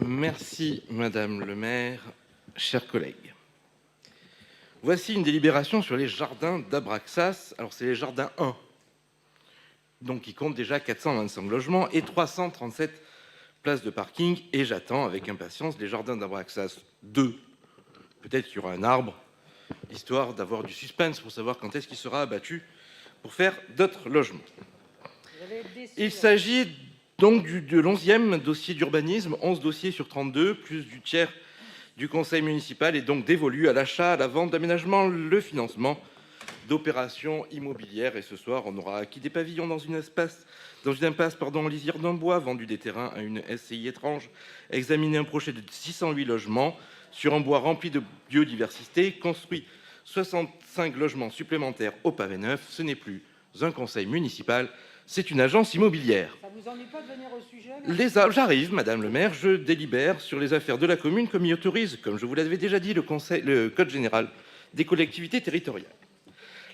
Merci Madame le maire, chers collègues. Voici une délibération sur les jardins d'Abraxas. Alors c'est les jardins 1, donc qui compte déjà 425 logements et 337 places de parking. Et j'attends avec impatience les jardins d'Abraxas 2. Peut-être qu'il y aura un arbre, histoire d'avoir du suspense pour savoir quand est-ce qu'il sera abattu pour faire d'autres logements. Il s'agit donc de l'11e dossier d'urbanisme, 11 dossiers sur 32, plus du tiers du conseil municipal, et donc dévolu à l'achat, à la vente, d'aménagement, le financement d'opérations immobilières. Et ce soir, on aura acquis des pavillons dans une impasse en lisière d'un bois, vendu des terrains à une SCI étrange, examiné un projet de 608 logements sur un bois rempli de biodiversité, construit 65 logements supplémentaires au pavé neuf. Ce n'est plus un conseil municipal, c'est une agence immobilière. Ça vous ennuie pas de venir au sujet? J'arrive, Madame le maire, je délibère sur les affaires de la commune comme y autorise, comme je vous l'avais déjà dit, le Code général des collectivités territoriales.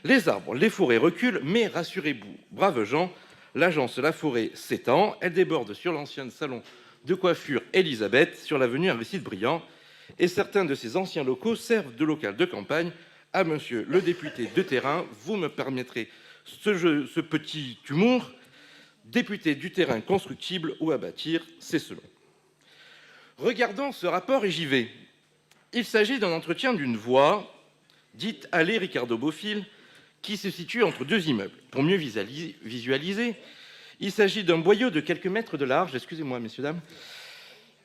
Les arbres, les forêts reculent, mais rassurez-vous, braves gens, l'agence La Forêt s'étend, elle déborde sur l'ancien salon de coiffure Elisabeth, sur l'avenue Aristide-Briand, et certains de ces anciens locaux servent de local de campagne à monsieur le député de terrain. Vous me permettrez ce petit humour, député du terrain constructible ou à bâtir, c'est selon. Regardons ce rapport et j'y vais. Il s'agit d'un entretien d'une voie, dite allée Ricardo Bofill, qui se situe entre deux immeubles. Pour mieux visualiser, il s'agit d'un boyau de quelques mètres de large, excusez-moi messieurs, dames,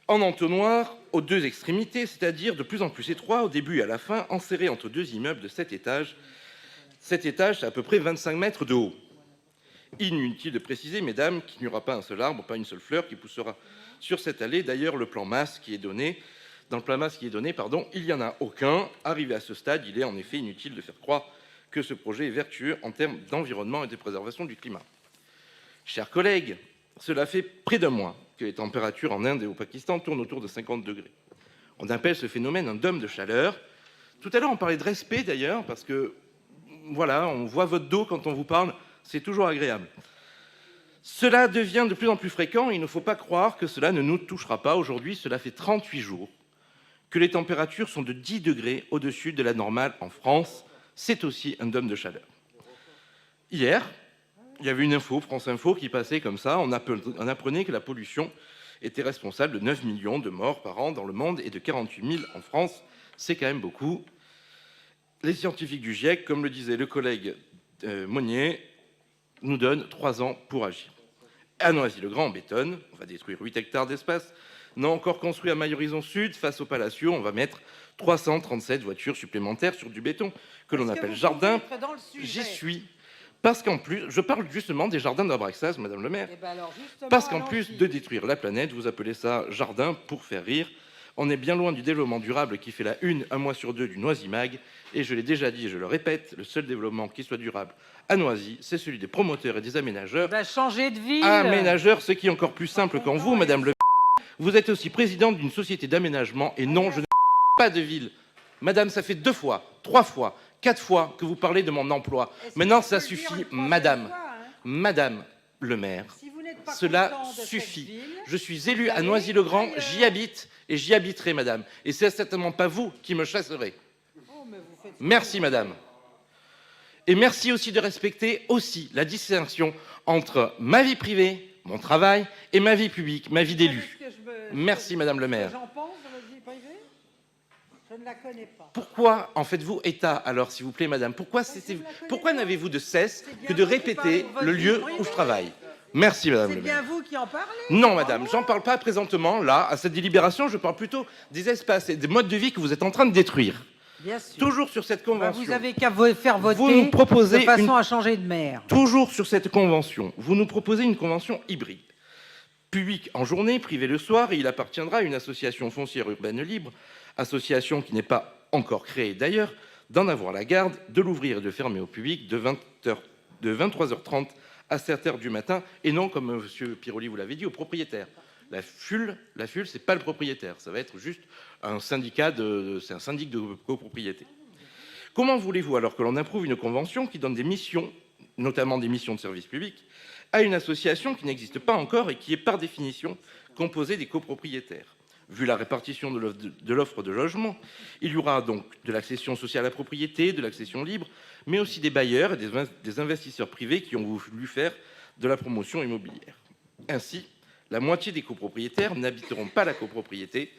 en entonnoir aux deux extrémités, c'est-à-dire de plus en plus étroit au début et à la fin, enserré entre deux immeubles de 7 étages. 7 étages, c'est à peu près 25 mètres de haut. Inutile de préciser, mesdames, qu'il n'y aura pas un seul arbre, pas une seule fleur qui poussera sur cette allée. D'ailleurs, le plan masse qui est donné, dans le plan masse qui est donné, il n'y en a aucun. Arrivé à ce stade, il est en effet inutile de faire croire que ce projet est vertueux en termes d'environnement et de préservation du climat. Chers collègues, cela fait près d'un mois que les températures en Inde et au Pakistan tournent autour de 50 degrés. On appelle ce phénomène un dôme de chaleur. Tout à l'heure, on parlait de respect d'ailleurs, parce que, voilà, on voit votre dos quand on vous parle, c'est toujours agréable. Cela devient de plus en plus fréquent et il ne faut pas croire que cela ne nous touchera pas. Aujourd'hui, cela fait 38 jours que les températures sont de 10 degrés au-dessus de la normale en France. C'est aussi un dôme de chaleur. Hier, il y avait une info, France Info, qui passait comme ça. On apprenait que la pollution était responsable de 9 millions de morts par an dans le monde et de 48 000 en France. C'est quand même beaucoup. Les scientifiques du GIEC, comme le disait le collègue Monnier, nous donnent 3 ans pour agir. À Noisy-le-Grand, on bétonne, on va détruire 8 hectares d'espace. Non encore construit à Maille-Horizon Sud, face au Palacio, on va mettre 337 voitures supplémentaires sur du béton que l'on appelle jardin. J'y suis. Parce qu'en plus, je parle justement des jardins d'Abraxas, Madame le maire. Parce qu'en plus de détruire la planète, vous appelez ça jardin pour faire rire. On est bien loin du développement durable qui fait la une un mois sur deux du Noisy Mag. Et je l'ai déjà dit et je le répète, le seul développement qui soit durable à Noisy, c'est celui des promoteurs et des aménageurs. Changer de ville. Aménageurs, ce qui est encore plus simple qu'en vous, Madame le maire. Vous êtes aussi présidente d'une société d'aménagement et non, je ne pas de ville. Madame, ça fait 2 fois, 3 fois, 4 fois que vous parlez de mon emploi. Maintenant, ça suffit, madame. Madame le maire, cela suffit. Je suis élu à Noisy-le-Grand, j'y habite et j'y habiterai, madame. Et c'est certainement pas vous qui me chasserez. Merci, madame. Et merci aussi de respecter aussi la distinction entre ma vie privée, mon travail, et ma vie publique, ma vie d'élu. Merci, madame le maire. Je ne la connais pas. Pourquoi en faites-vous état, alors, s'il vous plaît, madame? Pourquoi n'avez-vous de cesse que de répéter le lieu où je travaille? Merci, madame le maire. C'est bien vous qui en parlez? Non, madame, j'en parle pas présentement, là, à cette délibération, je parle plutôt des espaces et des modes de vie que vous êtes en train de détruire. Bien sûr. Toujours sur cette convention. Vous avez qu'à faire voter vous nous proposez de façon à changer de maire. Toujours sur cette convention, vous nous proposez une convention hybride. Public en journée, privé le soir, et il appartiendra à une association foncière urbaine libre, association qui n'est pas encore créée d'ailleurs, d'en avoir la garde, de l'ouvrir et de fermer au public de 23h30 à 7h du matin, et non, comme M. Piroli vous l'avez dit, aux propriétaires. La FUL, c'est pas le propriétaire, ça va être juste un syndicat c'est un syndic de copropriété. Comment voulez-vous alors que l'on approuve une convention qui donne des missions, notamment des missions de service public, à une association qui n'existe pas encore et qui est par définition composée des copropriétaires? Vu la répartition de l'offre de logement, il y aura donc de l'accession sociale à la propriété, de l'accession libre, mais aussi des bailleurs et des investisseurs privés qui ont voulu faire de la promotion immobilière. Ainsi, la moitié des copropriétaires n'habiteront pas la copropriété,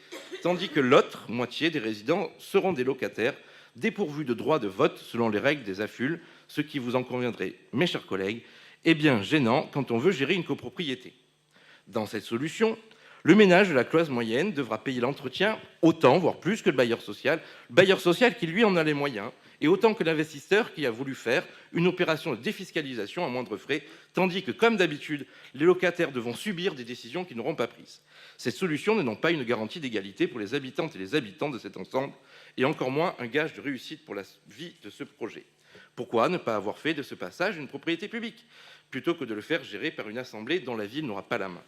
tandis que l'autre moitié des résidents seront des locataires dépourvus de droit de vote selon les règles des AFUL, ce qui, vous en conviendrez, mes chers collègues, est bien gênant quand on veut gérer une copropriété. Dans cette solution, le ménage de la classe moyenne devra payer l'entretien autant, voire plus, que le bailleur social qui, lui, en a les moyens, et autant que l'investisseur qui a voulu faire une opération de défiscalisation à moindre frais, tandis que, comme d'habitude, les locataires devront subir des décisions qu'ils n'auront pas prises. Cette solution n'est donc pas une garantie d'égalité pour les habitantes et les habitants de cet ensemble, et encore moins un gage de réussite pour la vie de ce projet. Pourquoi ne pas avoir fait de ce passage une propriété publique, plutôt que de le faire gérer par une assemblée dont la ville n'aura pas la main?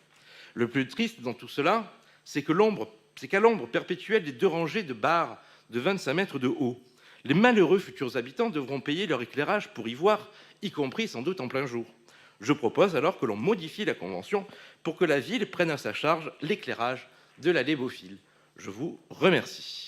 Le plus triste dans tout cela, c'est qu'à l'ombre perpétuelle des 2 rangées de barres de 25 mètres de haut, les malheureux futurs habitants devront payer leur éclairage pour y voir, y compris sans doute en plein jour. Je propose alors que l'on modifie la convention pour que la ville prenne à sa charge l'éclairage de l'allée Beaufil. Je vous remercie.